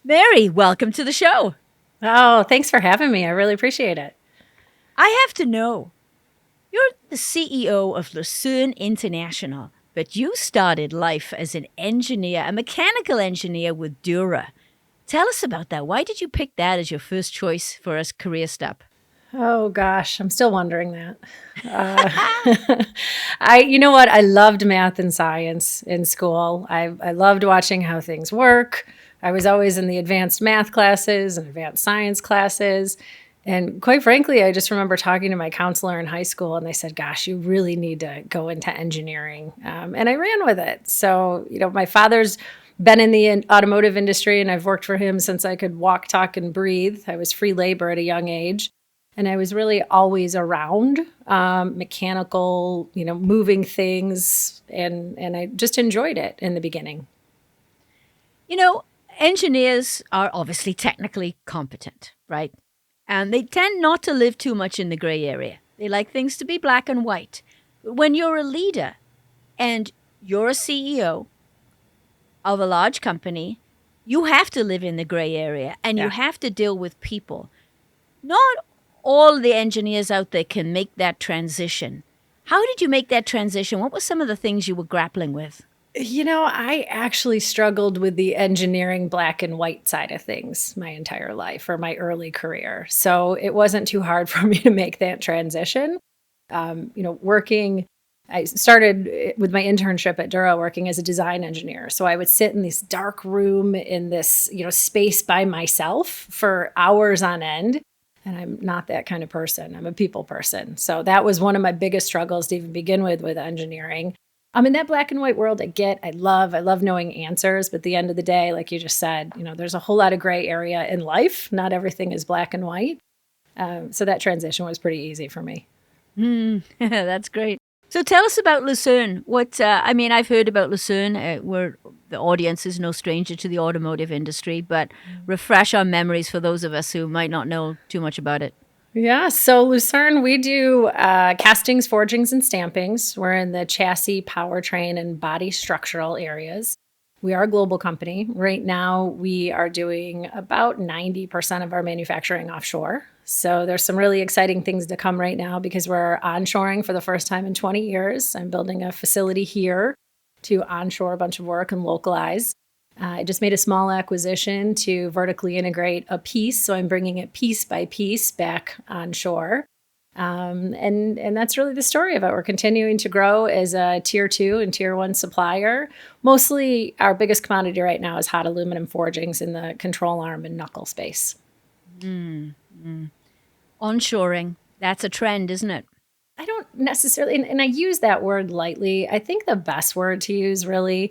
Mary, welcome to the show. Oh, thanks for having me. I really appreciate it. I have to know, you're the CEO of Lucerne International, but you started life as an engineer, a mechanical engineer with Dura. Tell us about that. Why did you pick that as your first choice for a career step? Oh gosh, I'm still wondering that. You know what? I loved math and science in school. I loved watching how things work. I was always in the advanced math classes and advanced science classes. And quite frankly, I just remember talking to my counselor in high school, and they said, "Gosh, you really need to go into engineering." And I ran with it. So, my father's been in the automotive industry, and I've worked for him since I could walk, talk, and breathe. I was free labor at a young age. And I was really always around mechanical, moving things, and I just enjoyed it in the beginning. You know, engineers are obviously technically competent, right? And they tend not to live too much in the gray area. They like things to be black and white. But when you're a leader and you're a CEO of a large company, you have to live in the gray area and you Yeah. have to deal with people. Not all the engineers out there can make that transition. How did you make that transition? What were some of the things you were grappling with? I actually struggled with the engineering black and white side of things my entire life or my early career. So it wasn't too hard for me to make that transition. Working, I started with my internship at Dura working as a design engineer. So I would sit in this dark room in this, space by myself for hours on end. And I'm not that kind of person. I'm a people person. So that was one of my biggest struggles to even begin with engineering. In that black and white world, I love knowing answers. But at the end of the day, like you just said, there's a whole lot of gray area in life. Not everything is black and white. So that transition was pretty easy for me. That's great. So tell us about Lucerne. I've heard about Lucerne. Where the audience is no stranger to the automotive industry, but refresh our memories for those of us who might not know too much about it. Yeah, so Lucerne, we do castings, forgings, and stampings. We're in the chassis, powertrain, and body structural areas. We are a global company. Right now, we are doing about 90% of our manufacturing offshore. So there's some really exciting things to come right now because we're onshoring for the first time in 20 years. I'm building a facility here to onshore a bunch of work and localize. I just made a small acquisition to vertically integrate a piece, so I'm bringing it piece by piece back onshore. And that's really the story of it. We're continuing to grow as a tier 2 and tier 1 supplier. Mostly our biggest commodity right now is hot aluminum forgings in the control arm and knuckle space. Onshoring, that's a trend, isn't it? I don't necessarily, and I use that word lightly. I think the best word to use really,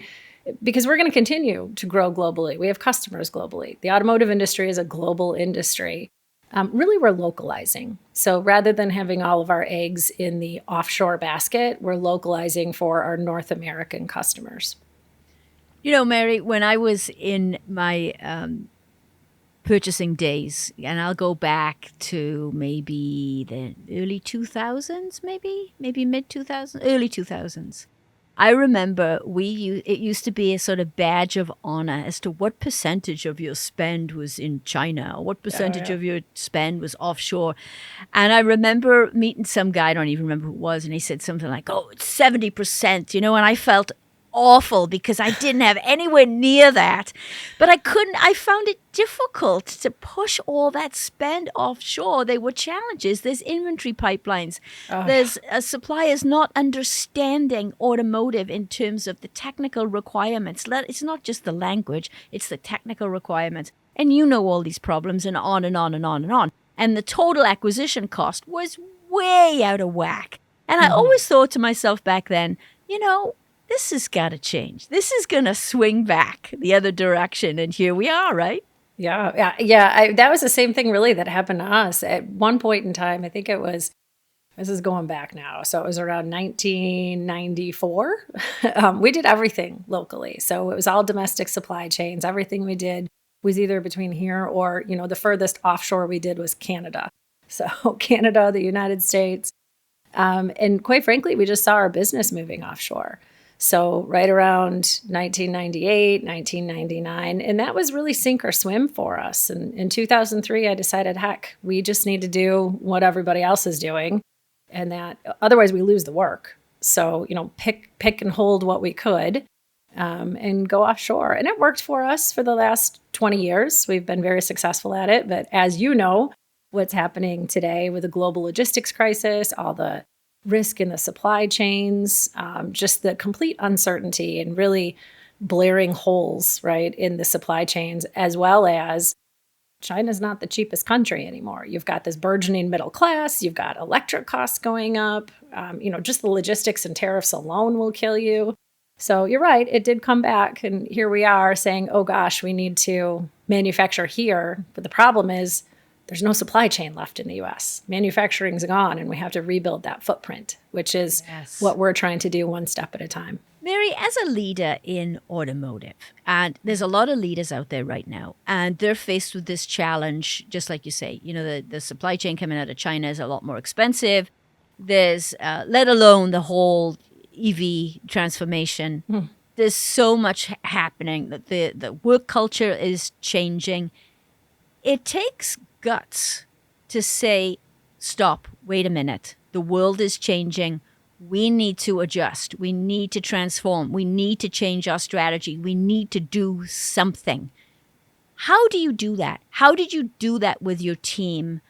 because we're going to continue to grow globally. We have customers globally. The automotive industry is a global industry. Really, we're localizing. So rather than having all of our eggs in the offshore basket, we're localizing for our North American customers. You know, Mary, when I was in my purchasing days, and I'll go back to maybe the early 2000s, maybe mid 2000s, early 2000s. I remember it used to be a sort of badge of honor as to what percentage of your spend was in China or what percentage of your spend was offshore. And I remember meeting some guy, I don't even remember who it was, and he said something like, "Oh, it's 70%, and I felt awful because I didn't have anywhere near that. But I found it difficult to push all that spend offshore. There were challenges. There's inventory pipelines. There's suppliers not understanding automotive in terms of the technical requirements. It's not just the language, it's the technical requirements. And all these problems and on and on and on and on. And the total acquisition cost was way out of whack. And I always thought to myself back then, this has got to change. This is going to swing back the other direction. And here we are, right? Yeah. That was the same thing really that happened to us at one point in time. I think this is going back now. So it was around 1994. We did everything locally. So it was all domestic supply chains. Everything we did was either between here or, the furthest offshore we did was Canada. So Canada, the United States. And quite frankly, we just saw our business moving offshore. So right around 1998, 1999, and that was really sink or swim for us. And in 2003, I decided, heck, we just need to do what everybody else is doing, and that otherwise we lose the work. So, pick and hold what we could, and go offshore. And it worked for us for the last 20 years. We've been very successful at it. But as you know, what's happening today with the global logistics crisis, all the risk in the supply chains, just the complete uncertainty and really blaring holes, right, in the supply chains, as well as China's not the cheapest country anymore. You've got this burgeoning middle class. You've got electric costs going up. Just the logistics and tariffs alone will kill you. So you're right. It did come back. And here we are saying, oh, gosh, we need to manufacture here. But the problem is there's no supply chain left in the U.S. Manufacturing's gone, and we have to rebuild that footprint, which is what we're trying to do one step at a time. Mary, as a leader in automotive, and there's a lot of leaders out there right now, and they're faced with this challenge, just like you say, the supply chain coming out of China is a lot more expensive. There's, let alone the whole EV transformation. There's so much happening that the work culture is changing. It takes guts to say, stop, wait a minute. The world is changing. We need to adjust. We need to transform. We need to change our strategy. We need to do something. How do you do that? How did you do that with your team?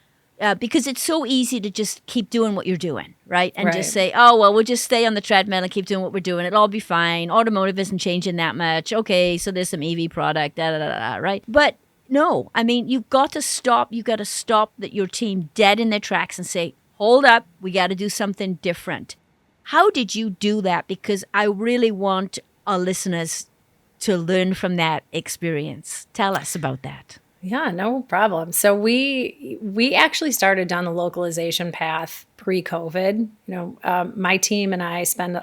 Because it's so easy to just keep doing what you're doing, right? And just say, oh, well, we'll just stay on the treadmill and keep doing what we're doing. It'll all be fine. Automotive isn't changing that much. Okay, so there's some EV product, right? But no, I mean, you've got to stop. You've got to stop your team dead in their tracks and say, hold up, we got to do something different. How did you do that? Because I really want our listeners to learn from that experience. Tell us about that. Yeah, no problem. So we actually started down the localization path pre-COVID. My team and I spend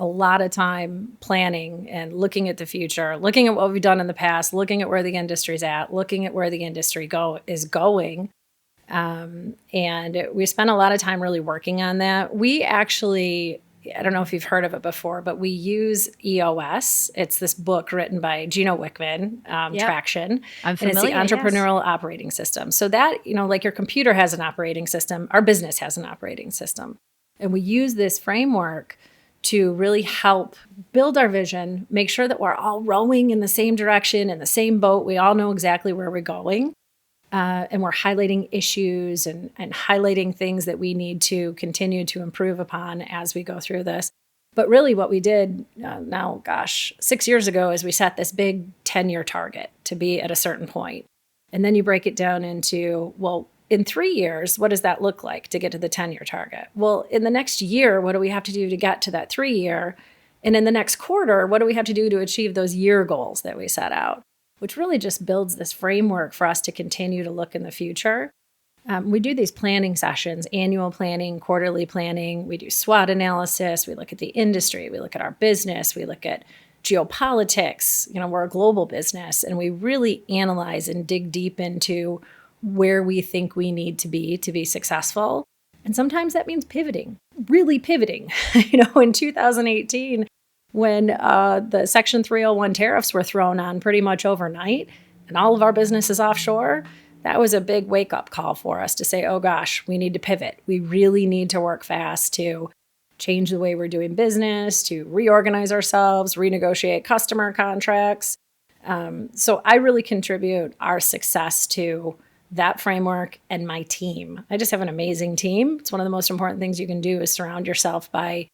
a lot of time planning and looking at the future, looking at what we've done in the past, looking at where the industry's at, looking at where the industry is going. And we spent a lot of time really working on that. We actually, I don't know if you've heard of it before, but we use EOS. It's this book written by Gino Wickman, Traction. I'm familiar, and it's the entrepreneurial operating system. So that, like your computer has an operating system, our business has an operating system. And we use this framework to really help build our vision, make sure that we're all rowing in the same direction, in the same boat. We all know exactly where we're going. And we're highlighting issues and highlighting things that we need to continue to improve upon as we go through this. But really what we did 6 years ago is we set this big 10-year target to be at a certain point. And then you break it down into, well, in 3 years, what does that look like to get to the 10-year target? Well, in the next year, what do we have to do to get to that 3-year? And in the next quarter, what do we have to do to achieve those year goals that we set out? Which really just builds this framework for us to continue to look in the future. We do these planning sessions, annual planning, quarterly planning. We do SWOT analysis. We look at the industry. We look at our business. We look at geopolitics. We're a global business, and we really analyze and dig deep into where we think we need to be successful. And sometimes that means pivoting, really pivoting. In 2018, when the Section 301 tariffs were thrown on pretty much overnight and all of our business is offshore, that was a big wake-up call for us to say, oh gosh, we need to pivot. We really need to work fast to change the way we're doing business, to reorganize ourselves, renegotiate customer contracts. So I really contribute our success to that framework and my team. I just have an amazing team. It's one of the most important things you can do is surround yourself by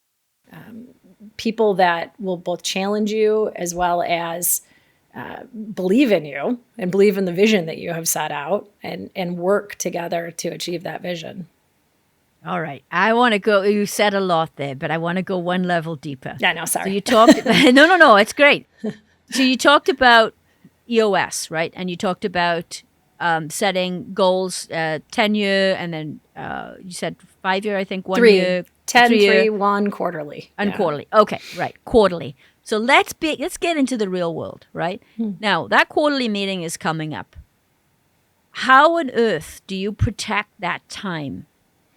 people that will both challenge you as well as believe in you and believe in the vision that you have set out and work together to achieve that vision. All right. I want to go, you said a lot there, but I want to go one level deeper. Yeah, no, sorry. So you talked, no, it's great. So you talked about EOS, right? And you talked about setting goals, 10-year, and then you said 5-year, I think, 1 year. 10, 3, 1, quarterly. And quarterly. Okay, right, quarterly. So let's get into the real world, right? Now, that quarterly meeting is coming up. How on earth do you protect that time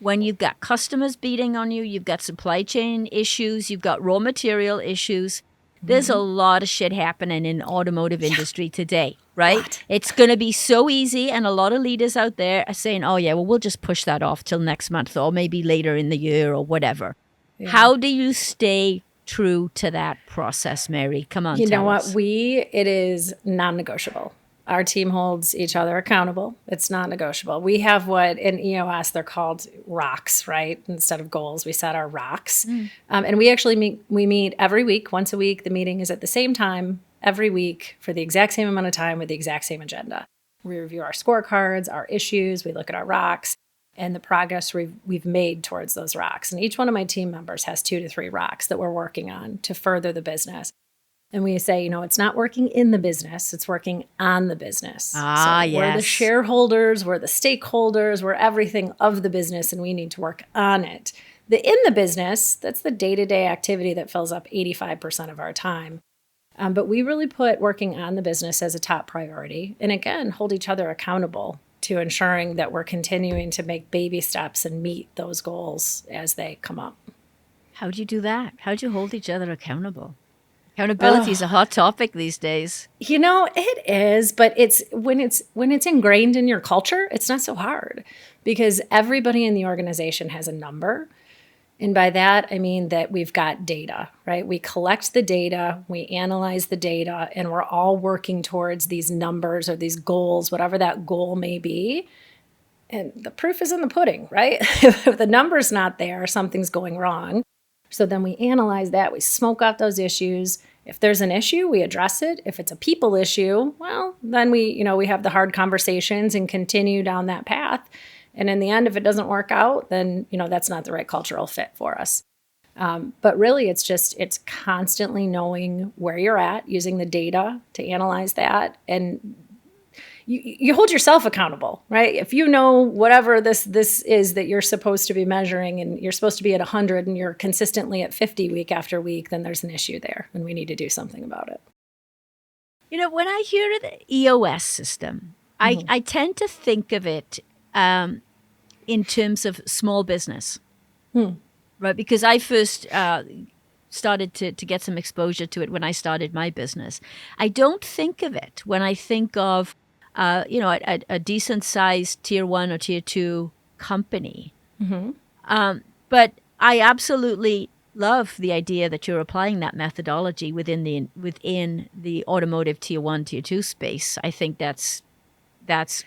when you've got customers beating on you, you've got supply chain issues, you've got raw material issues. There's a lot of shit happening in the automotive industry today, right? Lot. It's going to be so easy. And a lot of leaders out there are saying, oh, yeah, well, we'll just push that off till next month or maybe later in the year or whatever. Yeah. How do you stay true to that process, Mary? Come on, You know tell what? us. It is non-negotiable. Our team holds each other accountable. It's non-negotiable. We have what in EOS they're called rocks, right? Instead of goals, we set our rocks. And we actually meet every week, once a week. The meeting is at the same time every week for the exact same amount of time with the exact same agenda. We review our scorecards, our issues, we look at our rocks and the progress we've made towards those rocks. And each one of my team members has 2 to 3 rocks that we're working on to further the business. And we say, it's not working in the business, it's working on the business. Ah, so we're the yes. shareholders, we're the stakeholders, we're everything of the business, and we need to work on it. The in the business, that's the day-to-day activity that fills up 85% of our time. But we really put working on the business as a top priority. And again, hold each other accountable to ensuring that we're continuing to make baby steps and meet those goals as they come up. How do you do that? How do you hold each other accountable? Accountability is a hot topic these days. It is, but it's when it's ingrained in your culture, it's not so hard because everybody in the organization has a number. And by that, I mean that we've got data, right? We collect the data, we analyze the data, and we're all working towards these numbers or these goals, whatever that goal may be. And the proof is in the pudding, right? If the number's not there, something's going wrong. So then we analyze that, we smoke out those issues. If there's an issue, we address it. If it's a people issue, well, then we have the hard conversations and continue down that path. And in the end, if it doesn't work out, then, that's not the right cultural fit for us. But really, it's constantly knowing where you're at, using the data to analyze that. And you hold yourself accountable, right? If you know whatever this is that you're supposed to be measuring and you're supposed to be at 100 and you're consistently at 50 week after week, then there's an issue there and we need to do something about it. When I hear the EOS system, I tend to think of it in terms of small business, right? Because I first started to get some exposure to it when I started my business. I don't think of it when I think of a decent sized tier 1 or tier 2 company. But I absolutely love the idea that you're applying that methodology within the automotive tier 1, tier 2 space. I think that's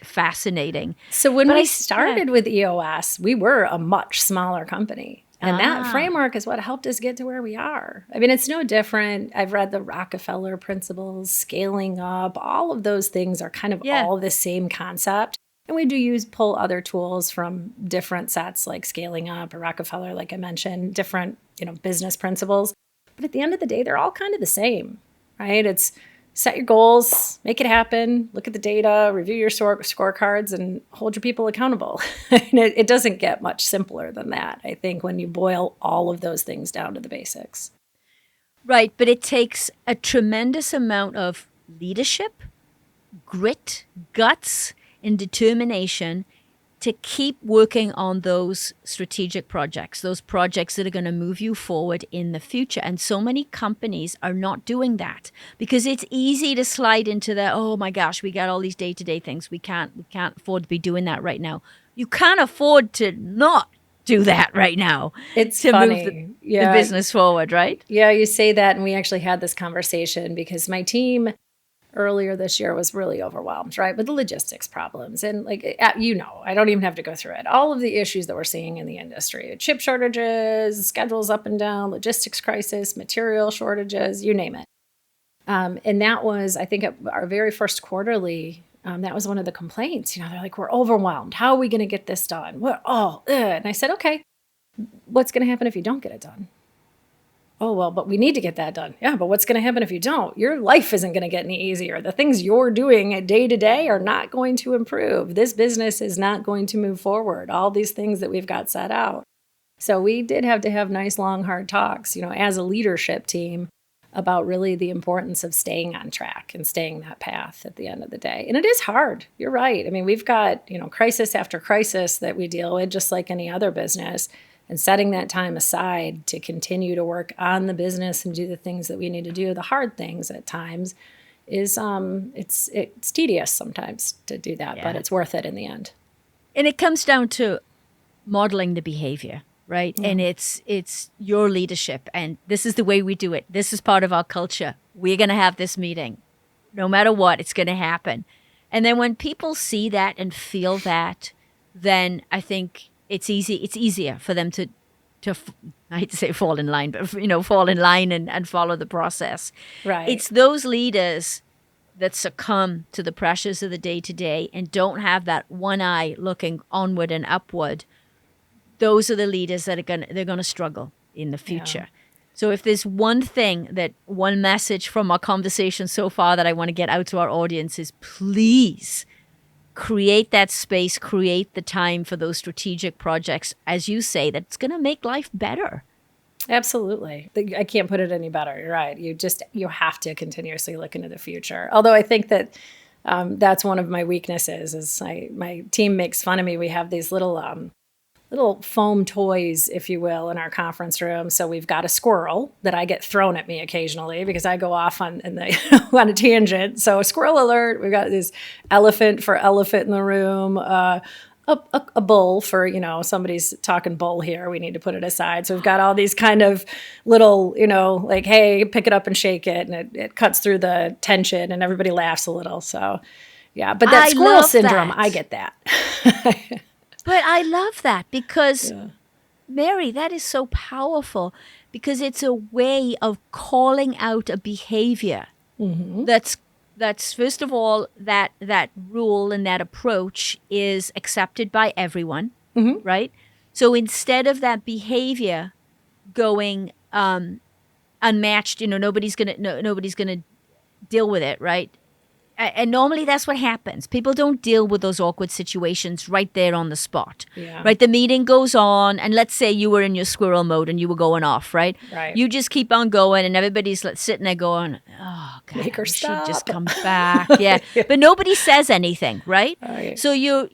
fascinating. So when we started with EOS, we were a much smaller company. And that framework is what helped us get to where we are. I mean, it's no different. I've read the Rockefeller principles, scaling up, all of those things are kind of all the same concept. And we do pull other tools from different sets like scaling up or Rockefeller, like I mentioned, different, business principles. But at the end of the day, they're all kind of the same, right? It's set your goals, make it happen, look at the data, review your scorecards, and hold your people accountable. And it doesn't get much simpler than that, I think, when you boil all of those things down to the basics. Right, but it takes a tremendous amount of leadership, grit, guts, and determination to keep working on those strategic projects, those projects that are going to move you forward in the future. And so many companies are not doing that because it's easy to slide into the, oh my gosh, we got all these day-to-day things. We can't afford to be doing that right now. You can't afford to not do that right now. It's to funny. move the business forward, right? Yeah, you say that, and we actually had this conversation because my team earlier this year was really overwhelmed, right, with the logistics problems. And I don't even have to go through it. All of the issues that we're seeing in the industry, chip shortages, schedules up and down, logistics crisis, material shortages, you name it. And that was, I think, at our very first quarterly, that was one of the complaints. They're like, we're overwhelmed. How are we going to get this done? And I said, okay, what's going to happen if you don't get it done? Oh, well, but we need to get that done. Yeah, but what's going to happen if you don't? Your life isn't going to get any easier. The things you're doing day to day are not going to improve. This business is not going to move forward. All these things that we've got set out. So we did have to have nice, long, hard talks, as a leadership team about really the importance of staying on track and staying that path at the end of the day. And it is hard. You're right. I mean, we've got, crisis after crisis that we deal with, just like any other business. And setting that time aside to continue to work on the business and do the things that we need to do, the hard things at times, is it's tedious sometimes to do that, but it's worth it in the end. And it comes down to modeling the behavior, right? Yeah. And it's your leadership, and this is the way we do it. This is part of our culture. We're going to have this meeting. No matter what, it's going to happen. And then when people see that and feel that, then I think it's easier for them to I hate to say fall in line, but fall in line and follow the process. Right. It's those leaders that succumb to the pressures of the day to day and don't have that one eye looking onward and upward. Those are the leaders that they're gonna struggle in the future. Yeah. So if there's one message from our conversation so far that I want to get out to our audience is, please create that space, create the time for those strategic projects, as you say, that's going to make life better. Absolutely. I can't put it any better. You're right. You have to continuously look into the future. Although I think that that's one of my weaknesses is my team makes fun of me. We have these little foam toys, if you will, in our conference room. So we've got a squirrel that I get thrown at me occasionally because I go off on a tangent. So squirrel alert. We've got this elephant in the room. A bull for, somebody's talking bull here. We need to put it aside. So we've got all these kind of little, like, hey, pick it up and shake it. And it cuts through the tension and everybody laughs a little. So, yeah. But that squirrel syndrome, I get that. But I love that because, Mary, that is so powerful because it's a way of calling out a behavior that's first of all, that rule and that approach is accepted by everyone, right? So instead of that behavior going unmatched, nobody's gonna deal with it, right? And normally that's what happens. People don't deal with those awkward situations right there on the spot, right? The meeting goes on, and let's say you were in your squirrel mode and you were going off, right? Right. You just keep on going, and everybody's sitting there going, "Oh God, make her stop. She just come back." Yeah, but nobody says anything, right? Right. So you're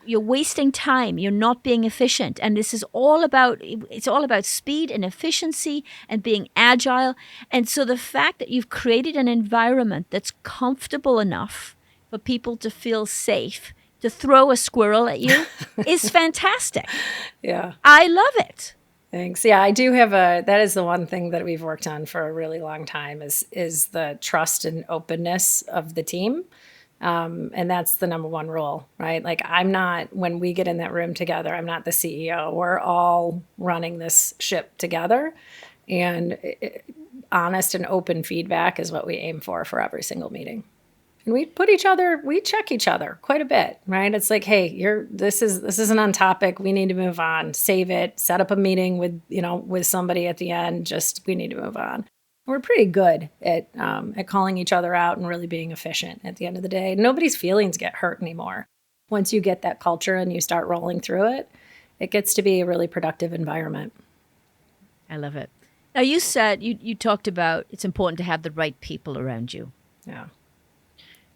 wasting time. You're not being efficient, and this is all about speed and efficiency and being agile. And so the fact that you've created an environment that's comfortable enough for people to feel safe to throw a squirrel at you is fantastic. Yeah. I love it. Thanks. Yeah, I do have that is the one thing that we've worked on for a really long time is the trust and openness of the team. And that's the number one rule, right? Like when we get in that room together, I'm not the CEO. We're all running this ship together, and honest and open feedback is what we aim for every single meeting. And we check each other quite a bit, right? It's like, hey, this isn't on topic. We need to move on. Save it. Set up a meeting with somebody at the end. We need to move on. We're pretty good at calling each other out and really being efficient at the end of the day. Nobody's feelings get hurt anymore. Once you get that culture and you start rolling through it, it gets to be a really productive environment. I love it. Now, you said, you talked about it's important to have the right people around you. Yeah.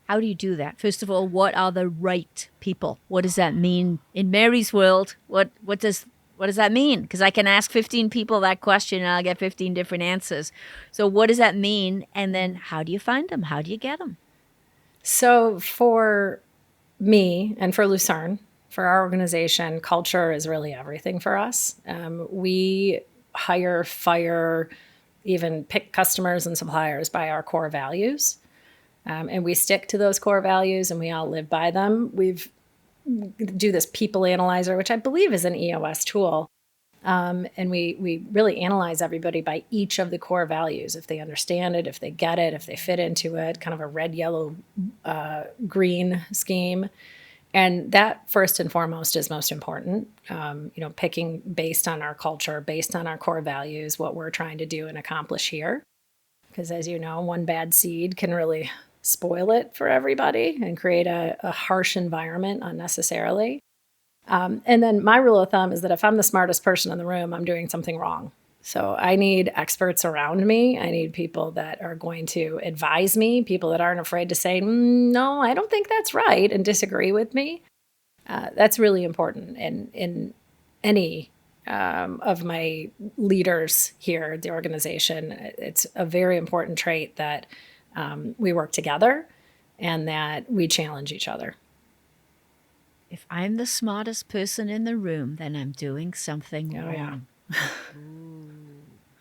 How do you do that? First of all, what are the right people? What does that mean in Mary's world? What does that mean? Because I can ask 15 people that question and I'll get 15 different answers. So what does that mean? And then how do you find them? How do you get them? So for me and for Lucerne, for our organization, culture is really everything for us. We hire, fire, even pick customers and suppliers by our core values. And we stick to those core values and we all live by them. We do this people analyzer, which I believe is an EOS tool. And we really analyze everybody by each of the core values. If they understand it, if they get it, if they fit into it, kind of a red, yellow, green scheme. And that first and foremost is most important, picking based on our culture, based on our core values, what we're trying to do and accomplish here. Because as you know, one bad seed can really spoil it for everybody and create a harsh environment unnecessarily. And then my rule of thumb is that if I'm the smartest person in the room, I'm doing something wrong. So I need experts around me. I need people that are going to advise me, people that aren't afraid to say, no, I don't think that's right, and disagree with me. That's really important in any of my leaders here at the organization. It's a very important trait that we work together and that we challenge each other. If I'm the smartest person in the room, then I'm doing something wrong. Ooh,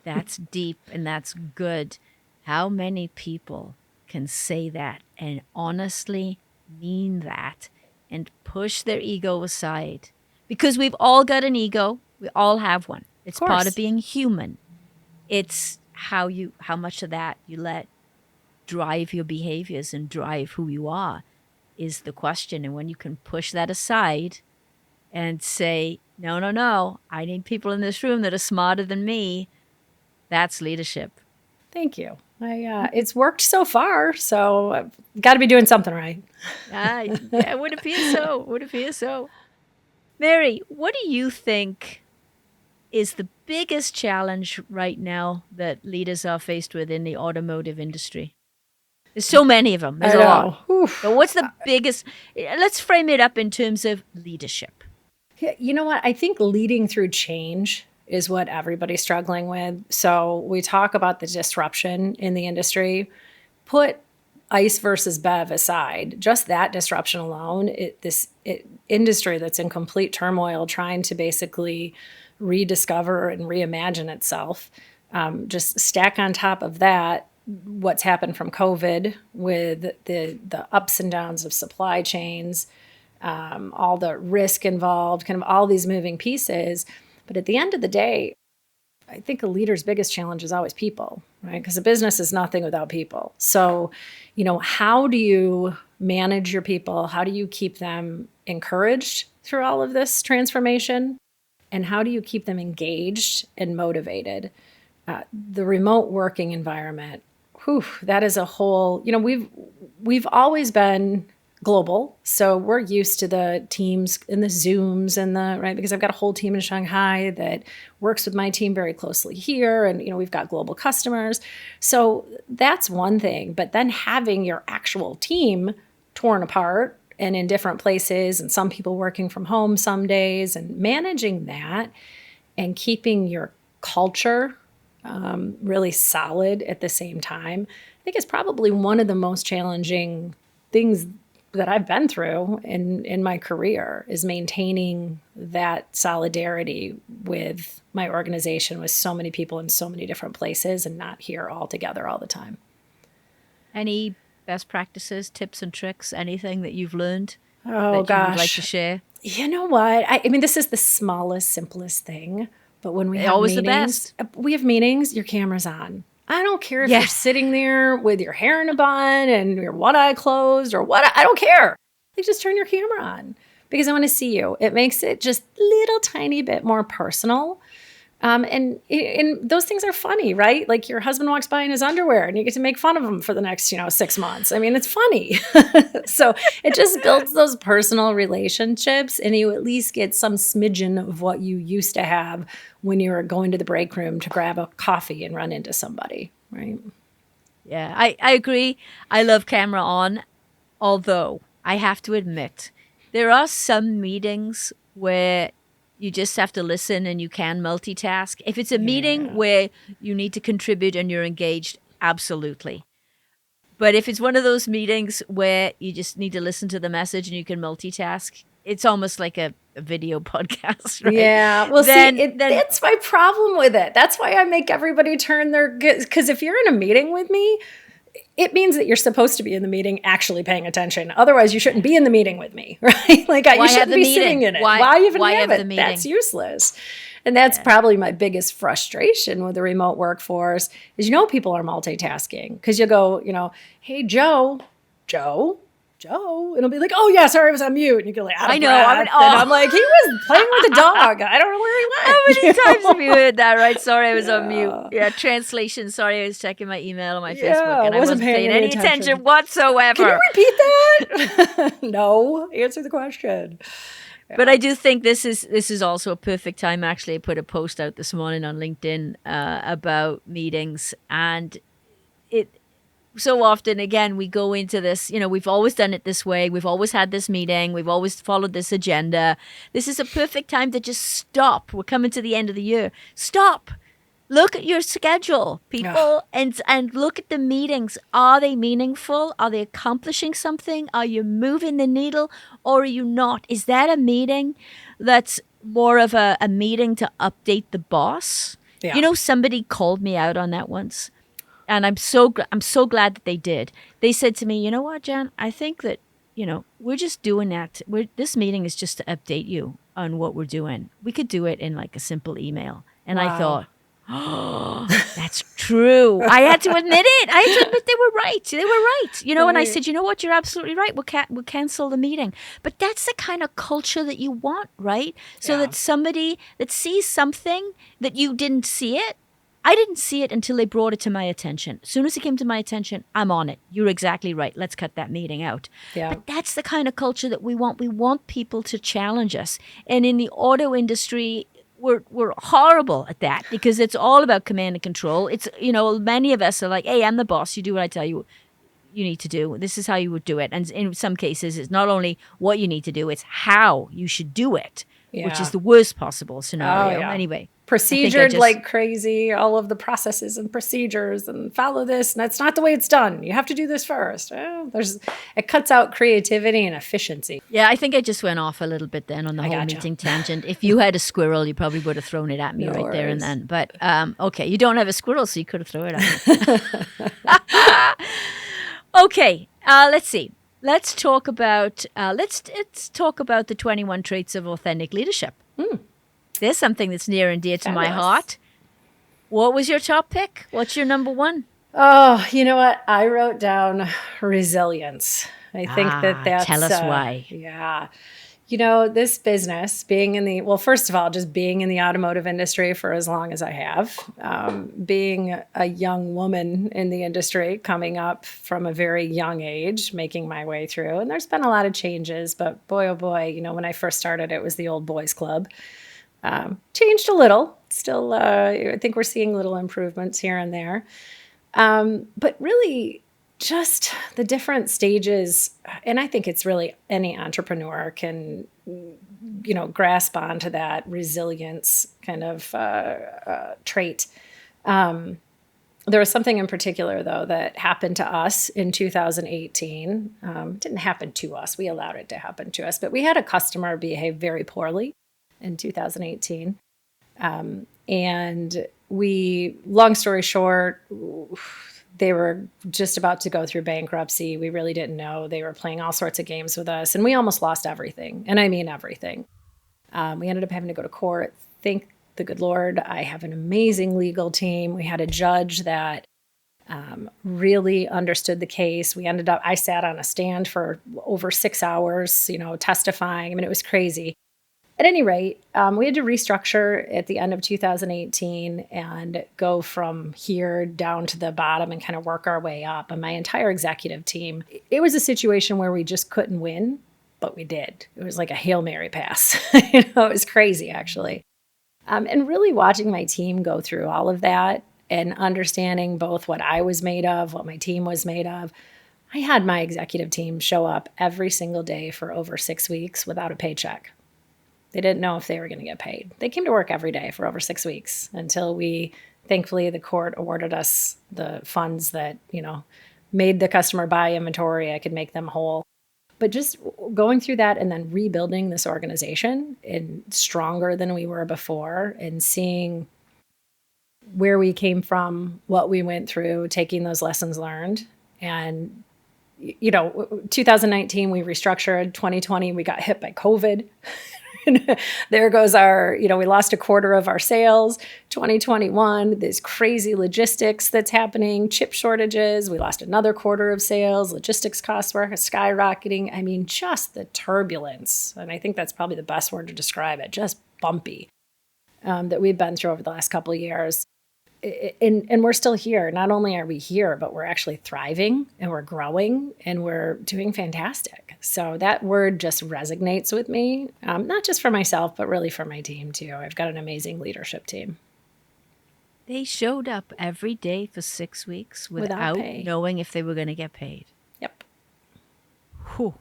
that's deep and that's good. How many people can say that and honestly mean that and push their ego aside? Because we've all got an ego. We all have one. It's part of being human. It's how much of that you let drive your behaviors and drive who you are is the question. And when you can push that aside and say, no, I need people in this room that are smarter than me, that's leadership. Thank you. It's worked so far, so I've got to be doing something right. Yeah, would appear so. Mary, what do you think is the biggest challenge right now that leaders are faced with in the automotive industry? There's so many of them. There's a lot. But what's the biggest? Let's frame it up in terms of leadership. You know what? I think leading through change is what everybody's struggling with. So we talk about the disruption in the industry. Put ICE versus BEV aside, just that disruption alone, this industry that's in complete turmoil, trying to basically rediscover and reimagine itself. Just stack on top of that what's happened from COVID with the ups and downs of supply chains, all the risk involved, kind of all these moving pieces. But at the end of the day, I think a leader's biggest challenge is always people, right? Because a business is nothing without people. So, how do you manage your people? How do you keep them encouraged through all of this transformation? And how do you keep them engaged and motivated? The remote working environment, that is a whole, we've always been global. So we're used to the teams and the Zooms and right, because I've got a whole team in Shanghai that works with my team very closely here. And, we've got global customers. So that's one thing. But then having your actual team torn apart and in different places, and some people working from home some days, and managing that and keeping your culture really solid at the same time, I think is probably one of the most challenging things that I've been through in my career, is maintaining that solidarity with my organization, with so many people in so many different places, and not here all together all the time. Any best practices, tips and tricks, anything that you've learned that you would like to share? You know what? I mean, this is the smallest, simplest thing, but when we have always meetings, the best. We have meetings, your camera's on. I don't care if you're sitting there with your hair in a bun and your one eye closed or what. I don't care. Just turn your camera on because I want to see you. It makes it just a little tiny bit more personal. And those things are funny, right? Like your husband walks by in his underwear and you get to make fun of him for the next, 6 months. I mean, it's funny. So it just builds those personal relationships, and you at least get some smidgen of what you used to have when you were going to the break room to grab a coffee and run into somebody, right? Yeah, I agree. I love camera on, although I have to admit, there are some meetings where you just have to listen and you can multitask. If it's a meeting where you need to contribute and you're engaged, absolutely. But if it's one of those meetings where you just need to listen to the message and you can multitask, it's almost like a video podcast, right? Yeah. Well, that's my problem with it. That's why I make everybody turn because if you're in a meeting with me, it means that you're supposed to be in the meeting actually paying attention. Otherwise, you shouldn't be in the meeting with me, right? Like you shouldn't be sitting in it. Why even have it? That's useless. And that's probably my biggest frustration with the remote workforce is, people are multitasking because you go, hey, Joe, and it'll be like, oh, yeah, sorry, I was on mute. And you go like, I know. And I'm like, he was playing with a dog. I don't know where he went. How many times have you heard that, right? Sorry, I was on mute. Yeah, translation. Sorry, I was checking my email on my Facebook and I wasn't paying any attention whatsoever. Can you repeat that? No, answer the question. But I do think this is also a perfect time. Actually, I put a post out this morning on LinkedIn about meetings, and it so often again we go into this. We've always done it this way. We've always had this meeting. We've always followed this agenda. This is a perfect time to just stop. We're coming to the end of the year. Stop. Look at your schedule, people, and look at the meetings. Are they meaningful? Are they accomplishing something? Are you moving the needle, or are you not? Is that a meeting that's more of a meeting to update the boss? Yeah. Somebody called me out on that once, and I'm so glad that they did. They said to me, "You know what, Jan? I think that we're just doing that. This meeting is just to update you on what we're doing. We could do it in like a simple email." And I thought, oh, that's true. I had to admit it. I had to admit they were right. They were right. And I said, you know what? You're absolutely right. We'll cancel the meeting. But that's the kind of culture that you want, right? So that somebody that sees something that you didn't see it. I didn't see it until they brought it to my attention. As soon as it came to my attention, I'm on it. You're exactly right. Let's cut that meeting out. Yeah. But that's the kind of culture that we want. We want people to challenge us. And in the auto industry, we're horrible at that because it's all about command and control. It's, many of us are like, hey, I'm the boss. You do what I tell you need to do. This is how you would do it. And in some cases, it's not only what you need to do, it's how you should do it, which is the worst possible scenario. Anyway. Procedured like crazy, all of the processes and procedures and follow this. And that's not the way it's done. You have to do this first. It cuts out creativity and efficiency. Yeah, I think I just went off a little bit then on the whole meeting tangent. If you had a squirrel, you probably would have thrown it at me there and then. But okay, you don't have a squirrel, so you could have thrown it at me. Okay, let's see. Let's talk about let's talk about the 21 traits of authentic leadership. There's something that's near and dear to my heart. What was your top pick? What's your number one? Oh, you know what? I wrote down resilience. I think that's... Tell us why. Yeah. This business, first of all, just being in the automotive industry for as long as I have, being a young woman in the industry, coming up from a very young age, making my way through. And there's been a lot of changes, but boy, oh boy, when I first started, it was the old boys club. Changed a little. Still, I think we're seeing little improvements here and there. But really, just the different stages, and I think it's really any entrepreneur can, grasp onto that resilience kind of trait. There was something in particular, though, that happened to us in 2018. It didn't happen to us. We allowed it to happen to us. But we had a customer behave very poorly in 2018. And long story short, they were just about to go through bankruptcy. We really didn't know. They were playing all sorts of games with us, and we almost lost everything. And I mean everything. We ended up having to go to court. Thank the good Lord, I have an amazing legal team. We had a judge that really understood the case. I sat on a stand for over 6 hours, testifying. I mean, it was crazy. At any rate, we had to restructure at the end of 2018 and go from here down to the bottom and kind of work our way up. And my entire executive team, it was a situation where we just couldn't win, but we did. It was like a Hail Mary pass. It was crazy, actually. And really watching my team go through all of that and understanding both what I was made of, what my team was made of. I had my executive team show up every single day for over 6 weeks without a paycheck. They didn't know if they were going to get paid. They came to work every day for over 6 weeks until thankfully, the court awarded us the funds that, made the customer buy inventory. I could make them whole. But just going through that and then rebuilding this organization and stronger than we were before and seeing where we came from, what we went through, taking those lessons learned. And, 2019, we restructured. 2020, we got hit by COVID. There goes we lost a quarter of our sales. 2021, this crazy logistics that's happening, chip shortages. We lost another quarter of sales. Logistics costs were skyrocketing. I mean, just the turbulence. And I think that's probably the best word to describe it, just bumpy, that we've been through over the last couple of years. and we're still here. Not only are we here, but we're actually thriving and we're growing and we're doing fantastic. So that word just resonates with me, not just for myself, but really for my team too. I've got an amazing leadership team. They showed up every day for 6 weeks Without without pay. knowing if they were going to get paid. Yep. Whew.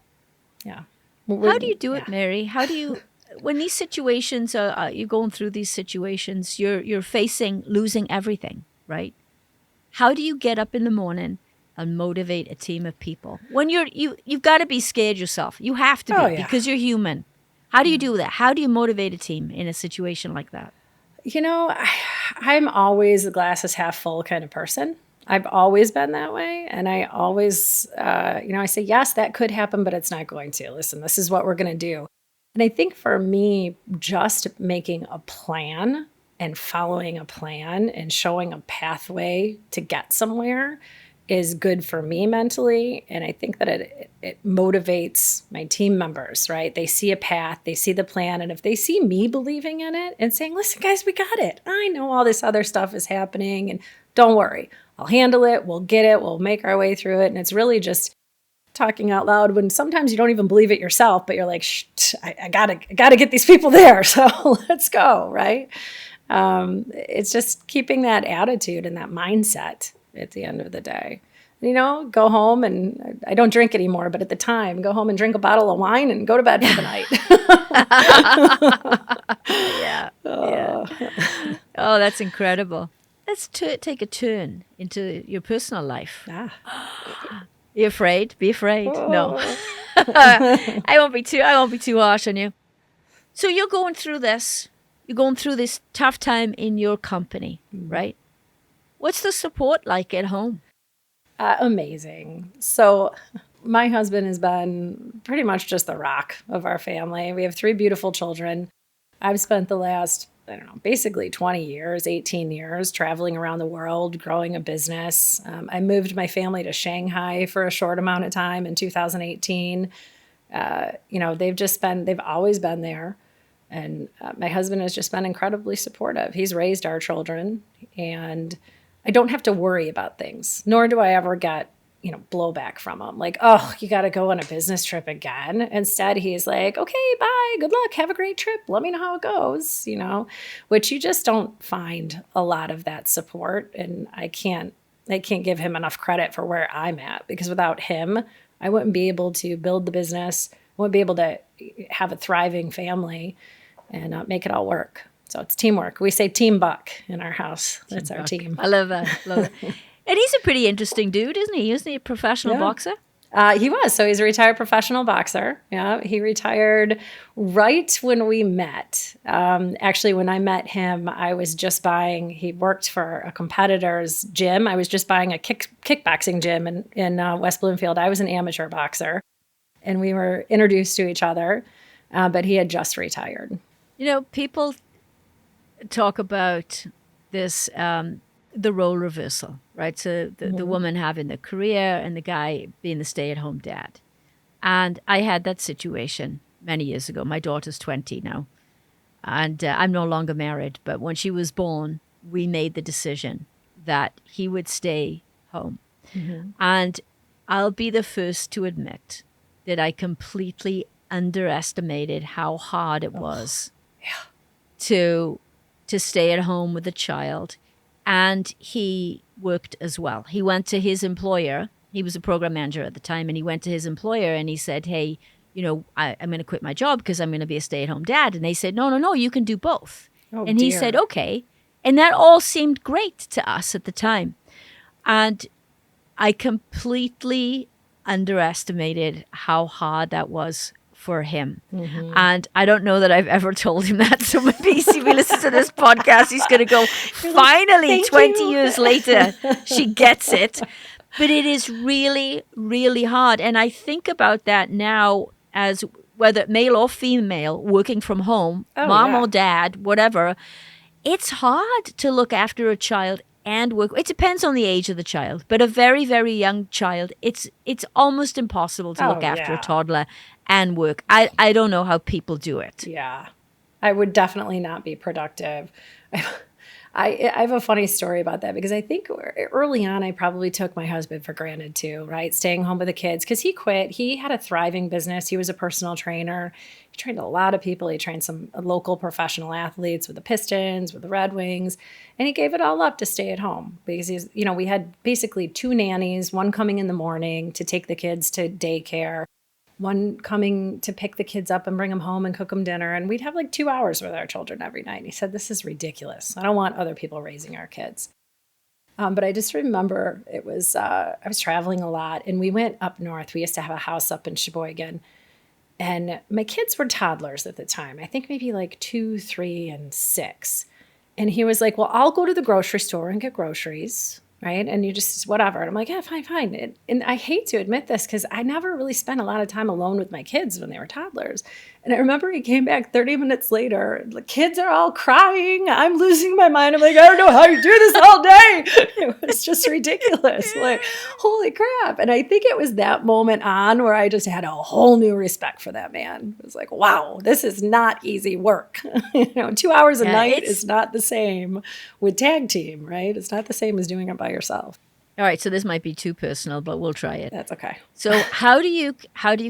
Yeah. How do you do it, Mary? How do you, when these situations are, you're going through these situations, you're facing losing everything, right? How do you get up in the morning and motivate a team of people when you've got to be scared yourself? You have to be Oh, yeah. because you're human. How do you do that? How do you motivate a team in a situation like that? I'm always a glass is half full kind of person. I've always been that way. And I always, I say, yes, that could happen, but it's not going to. Listen, this is what we're going to do. And I think for me, just making a plan and following a plan and showing a pathway to get somewhere is good for me mentally. And I think that it motivates my team members, right? They see a path, they see the plan. And if they see me believing in it and saying, listen, guys, we got it. I know all this other stuff is happening and don't worry, I'll handle it. We'll get it. We'll make our way through it. And it's really just talking out loud when sometimes you don't even believe it yourself, but you're like, I gotta get these people there. So let's go, right? It's just keeping that attitude and that mindset at the end of the day. Go home and I don't drink anymore, but at the time, go home and drink a bottle of wine and go to bed for the night. Yeah. Oh, that's incredible. Let's take a turn into your personal life. You afraid? Be afraid. No. I won't be too harsh on you. So you're going through this. You're going through this tough time in your company, right? What's the support like at home? Amazing. So my husband has been pretty much just the rock of our family. We have 3 beautiful children. I've spent the last, basically 20 years, 18 years traveling around the world, growing a business. I moved my family to Shanghai for a short amount of time in 2018. They've always been there. And my husband has just been incredibly supportive. He's raised our children and I don't have to worry about things, nor do I ever get, blowback from him. Like, oh, you got to go on a business trip again. Instead, he's like, okay, bye. Good luck. Have a great trip. Let me know how it goes, which you just don't find a lot of that support. And I can't give him enough credit for where I'm at because without him, I wouldn't be able to build the business. I wouldn't be able to have a thriving family and make it all work. So it's teamwork. We say Team Buck in our house. That's our team. I love that. And he's a pretty interesting dude, isn't he? Isn't he a professional boxer? He was. So he's a retired professional boxer. Yeah, he retired right when we met. Actually, when I met him, I was just he worked for a competitor's gym. I was just buying a kickboxing gym in West Bloomfield. I was an amateur boxer. And we were introduced to each other, but he had just retired. People talk about this, the role reversal, right? So the woman having the career and the guy being the stay-at-home dad. And I had that situation many years ago. My daughter's 20 now. And I'm no longer married. But when she was born, we made the decision that he would stay home. Mm-hmm. And I'll be the first to admit that I completely underestimated how hard it was to stay at home with a child. And he worked as well. He went to his employer. He was a program manager at the time. And he went to his employer and he said, hey, I'm going to quit my job because I'm going to be a stay-at-home dad. And they said, no, you can do both. And he said, okay. And that all seemed great to us at the time. And I completely underestimated how hard that was for him. Mm-hmm. And I don't know that I've ever told him that. So maybe if he listens to this podcast, he's going to go, finally, 20 years later, she gets it. But it is really, really hard. And I think about that now as whether male or female working from home, mom or dad, whatever. It's hard to look after a child and work. It depends on the age of the child, but a very, very young child, it's almost impossible to look after a toddler and work. I don't know how people do it. Yeah, I would definitely not be productive. I have a funny story about that because I think early on I probably took my husband for granted too, right? Staying home with the kids because he quit. He had a thriving business. He was a personal trainer. He trained a lot of people. He trained some local professional athletes with the Pistons, with the Red Wings, and he gave it all up to stay at home because we had basically 2 nannies, one coming in the morning to take the kids to daycare, one coming to pick the kids up and bring them home and cook them dinner. And we'd have like 2 hours with our children every night. And he said, this is ridiculous. I don't want other people raising our kids. But I just remember I was traveling a lot and we went up north. We used to have a house up in Sheboygan. And my kids were toddlers at the time. I think maybe like 2, 3, and 6. And he was like, well, I'll go to the grocery store and get groceries. Right. And you just whatever. And I'm like, yeah, fine. And I hate to admit this because I never really spent a lot of time alone with my kids when they were toddlers. And I remember he came back 30 minutes later. The kids are all crying. I'm losing my mind. I'm like, I don't know how you do this all day. It was just ridiculous. Like, holy crap. And I think it was that moment on where I just had a whole new respect for that man. It was like, wow, this is not easy work. 2 hours a night is not the same with tag team, right? It's not the same as doing it by yourself. All right, so this might be too personal, but we'll try it. That's okay. So how do you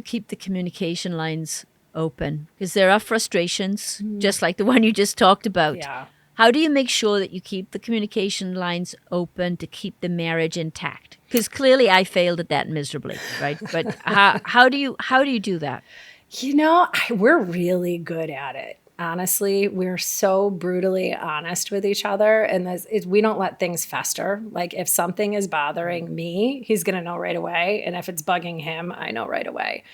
keep the communication lines open? Because there are frustrations, just like the one you just talked about. Yeah. How do you make sure that you keep the communication lines open to keep the marriage intact? Because clearly I failed at that miserably, right? But how do you do that? We're really good at it. Honestly, we're so brutally honest with each other, and we don't let things fester. Like if something is bothering me, he's going to know right away. And if it's bugging him, I know right away.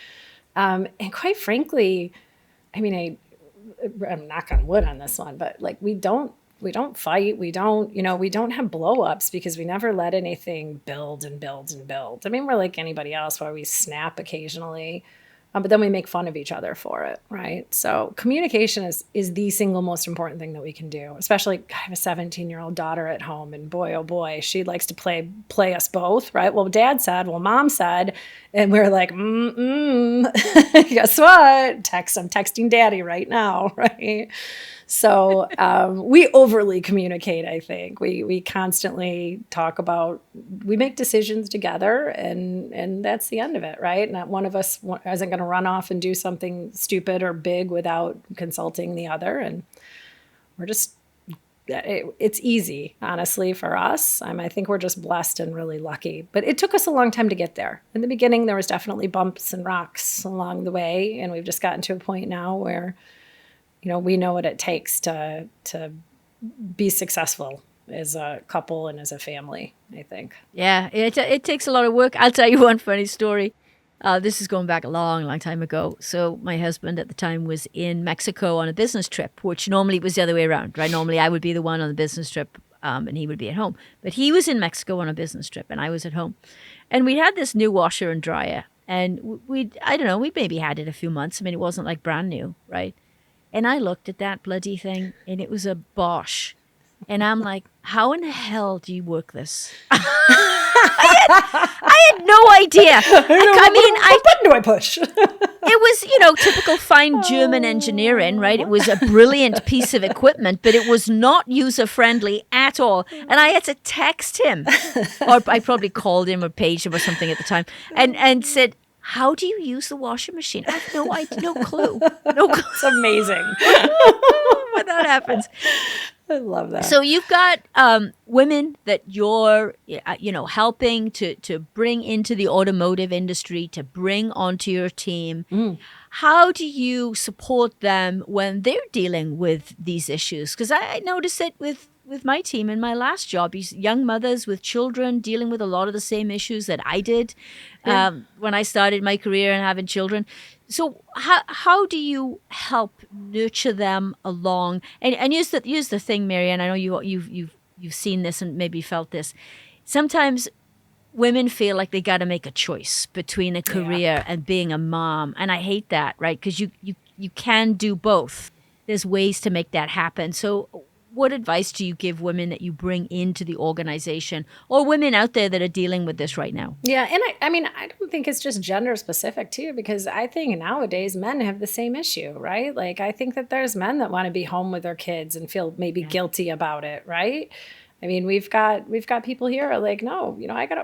And quite frankly, I mean, I'm knock on wood on this one, but like we don't fight. We don't have blow-ups because we never let anything build and build and build. I mean, we're like anybody else where we snap occasionally. But then we make fun of each other for it, right? So communication is the single most important thing that we can do, especially I have a 17-year-old daughter at home, and boy, oh boy, she likes to play us both, right? Well, Dad said, well, Mom said, and we're like, guess what? I'm texting Daddy right now, right? So we overly communicate, I think. We constantly talk about, we make decisions together, and that's the end of it, right? Not one of us isn't going to run off and do something stupid or big without consulting the other. And we're just, it's easy, honestly, for us. I think we're just blessed and really lucky. But it took us a long time to get there. In the beginning, there was definitely bumps and rocks along the way, and we've just gotten to a point now where we know what it takes to be successful as a couple and as a family, I think. Yeah, it takes a lot of work. I'll tell you one funny story. This is going back a long, long time ago. So my husband at the time was in Mexico on a business trip, which normally was the other way around, right? Normally I would be the one on the business trip and he would be at home. But he was in Mexico on a business trip and I was at home. And we had this new washer and dryer. And we maybe had it a few months. I mean, it wasn't like brand new, right? And I looked at that bloody thing, and it was a Bosch. And I'm like, how in the hell do you work this? I had no idea. What button do I push? It was, typical fine German engineering, right? It was a brilliant piece of equipment, but it was not user-friendly at all. And I had to text him, or I probably called him or paged him or something at the time, and said, how do you use the washing machine? I have no idea, no clue. It's amazing. When that happens. I love that. So you've got women that you're, helping to bring into the automotive industry, to bring onto your team. How do you support them when they're dealing with these issues? Because I noticed it with my team in my last job, young mothers with children dealing with a lot of the same issues that I did when I started my career and having children. So how do you help nurture them along? And use the thing, Marianne. I know you've seen this and maybe felt this. Sometimes women feel like they got to make a choice between a career and being a mom, and I hate that, right? Because you can do both. There's ways to make that happen. So what advice do you give women that you bring into the organization, or women out there that are dealing with this right now? Yeah. And I mean, I don't think it's just gender specific too, because I think nowadays men have the same issue, right? Like, I think that there's men that want to be home with their kids and feel maybe guilty about it, right? I mean, we've got people here are like, no,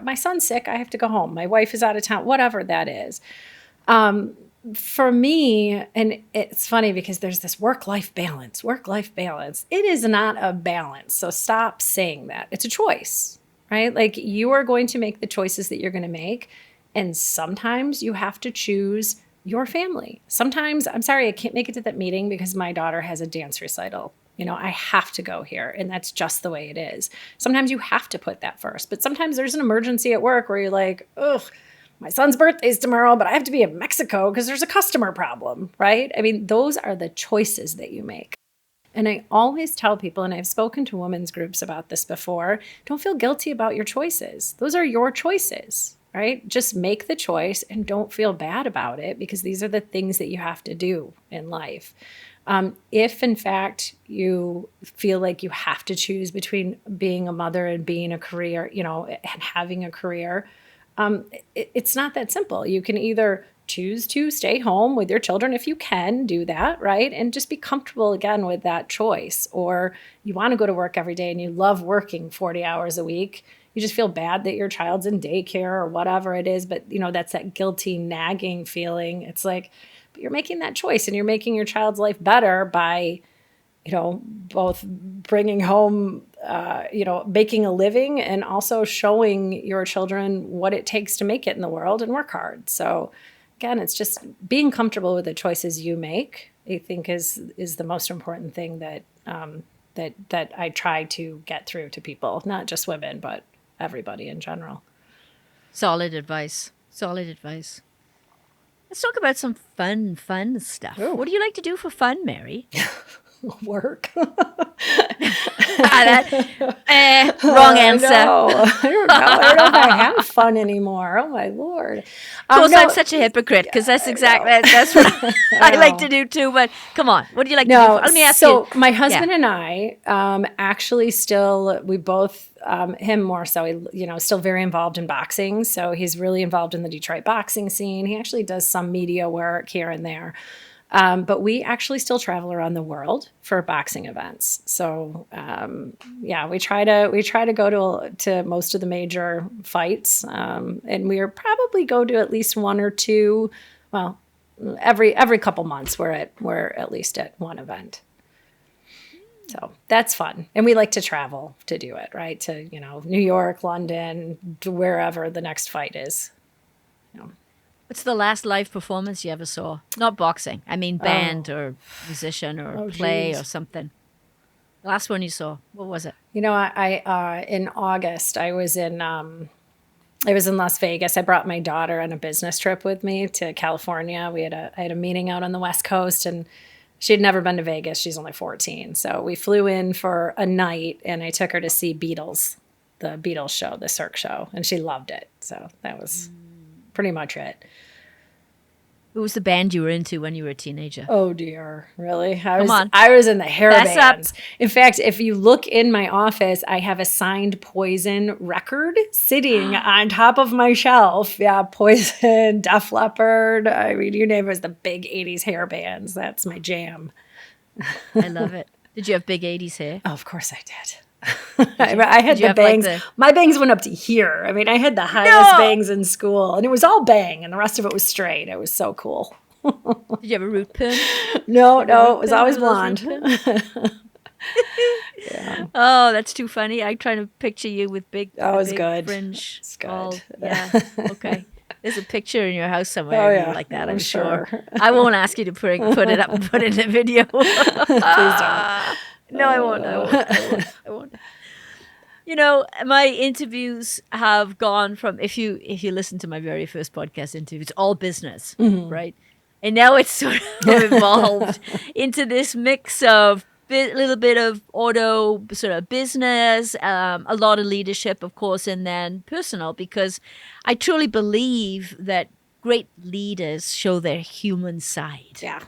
my son's sick. I have to go home. My wife is out of town, whatever that is. For me, and it's funny because there's this work-life balance. It is not a balance. So stop saying that. It's a choice, right? Like, you are going to make the choices that you're going to make. And sometimes you have to choose your family. Sometimes, I'm sorry, I can't make it to that meeting because my daughter has a dance recital. I have to go here, and that's just the way it is. Sometimes you have to put that first, but sometimes there's an emergency at work where you're like, ugh, my son's birthday's tomorrow, but I have to be in Mexico because there's a customer problem, right? I mean, those are the choices that you make. And I always tell people, and I've spoken to women's groups about this before, don't feel guilty about your choices. Those are your choices, right? Just make the choice and don't feel bad about it, because these are the things that you have to do in life. If in fact you feel like you have to choose between being a mother and being a career, and having a career, it's not that simple. You can either choose to stay home with your children if you can do that, right? And just be comfortable again with that choice. Or you want to go to work every day and you love working 40 hours a week. You just feel bad that your child's in daycare or whatever it is. But, that's that guilty, nagging feeling. It's like, but you're making that choice and you're making your child's life better by, both bringing home, making a living and also showing your children what it takes to make it in the world and work hard. So again, it's just being comfortable with the choices you make, I think is the most important thing that I try to get through to people, not just women, but everybody in general. Solid advice. Let's talk about some fun stuff. Ooh. What do you like to do for fun, Mary? Work. Wrong answer. I don't know if I have fun anymore. Oh my Lord. Of course, I'm such a hypocrite because that's what I like to do too. But come on, what do you like to do? Let me ask you. So my husband and I actually we both, him more so, still very involved in boxing. So he's really involved in the Detroit boxing scene. He actually does some media work here and there. But we actually still travel around the world for boxing events. So, we try to go to most of the major fights. And we probably go to at least one or two, well, every couple months we're at least at one event. So that's fun. And we like to travel to do it, right? To, New York, London, to wherever the next fight is. What's the last live performance you ever saw? Not boxing. I mean band or musician or play or something. The last one you saw, what was it? I in August, I was in Las Vegas. I brought my daughter on a business trip with me to California. I had a meeting out on the West Coast, and she had never been to Vegas. She's only 14. So we flew in for a night, and I took her to see the Beatles show, the Cirque show, and she loved it. So that was pretty much it. Who was the band you were into when you were a teenager? Oh dear, really? I was in the hair bands. In fact, if you look in my office, I have a signed Poison record sitting on top of my shelf. Yeah, Poison, Def Leppard. I mean, you name it, was the big 80s hair bands. That's my jam. I love it. Did you have big 80s hair? Oh, of course I did. I had the bangs. My bangs went up to here. I mean, I had the highest bangs in school, and it was all bang, and the rest of it was straight. It was so cool. Did you have a root pin? No, it was always blonde. Yeah. Oh, that's too funny. I'm trying to picture you with big, good fringe. It's good. Yeah. Okay. There's a picture in your house somewhere like that, I'm sure. I won't ask you to put it up and put it in the video. Please don't. No, I won't. My interviews have gone from, if you listen to my very first podcast interview, it's all business, right? And now it's sort of evolved into this mix of a little bit of auto sort of business, a lot of leadership, of course, and then personal, because I truly believe that great leaders show their human side. Yeah.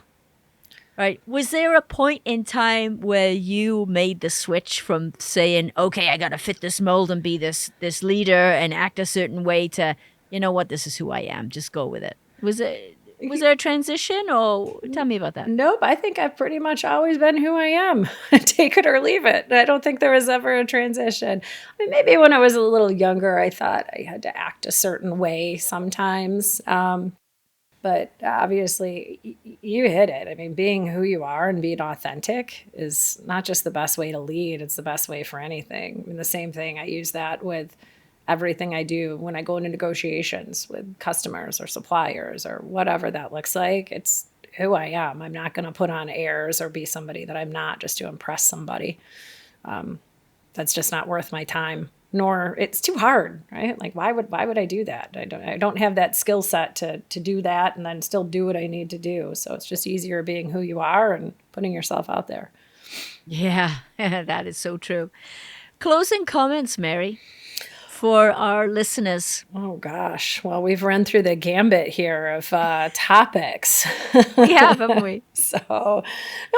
Right. Was there a point in time where you made the switch from saying, "Okay, I got to fit this mold and be this leader and act a certain way," to, you know what, this is who I am. Just go with it. Was there a transition, or tell me about that? Nope, I think I've pretty much always been who I am. Take it or leave it. I don't think there was ever a transition. I mean, maybe when I was a little younger, I thought I had to act a certain way sometimes. But obviously, you hit it. I mean, being who you are and being authentic is not just the best way to lead, it's the best way for anything. I mean, the same thing, I use that with everything I do when I go into negotiations with customers or suppliers or whatever that looks like. It's who I am. I'm not going to put on airs or be somebody that I'm not just to impress somebody. That's just not worth my time. Nor it's too hard, right? Like why would I do that? I don't have that skill set to do that and then still do what I need to do. So it's just easier being who you are and putting yourself out there. Yeah, that is so true. Closing comments, Mary, for our listeners. Oh gosh. Well, we've run through the gambit here of topics. We have, haven't we? So, no,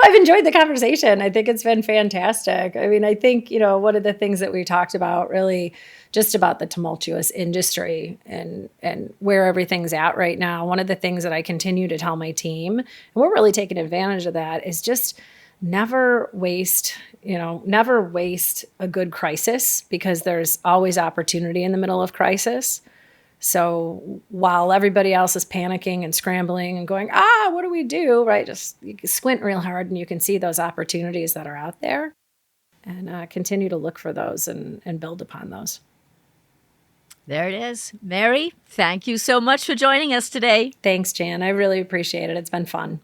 I've enjoyed the conversation. I think it's been fantastic. I mean, I think, one of the things that we talked about really just about the tumultuous industry and where everything's at right now. One of the things that I continue to tell my team, and we're really taking advantage of that, is just never waste a good crisis, because there's always opportunity in the middle of crisis. So while everybody else is panicking and scrambling and going, what do we do? Right? Just you can squint real hard and you can see those opportunities that are out there, and continue to look for those and build upon those. There it is. Mary, thank you so much for joining us today. Thanks, Jan. I really appreciate it. It's been fun.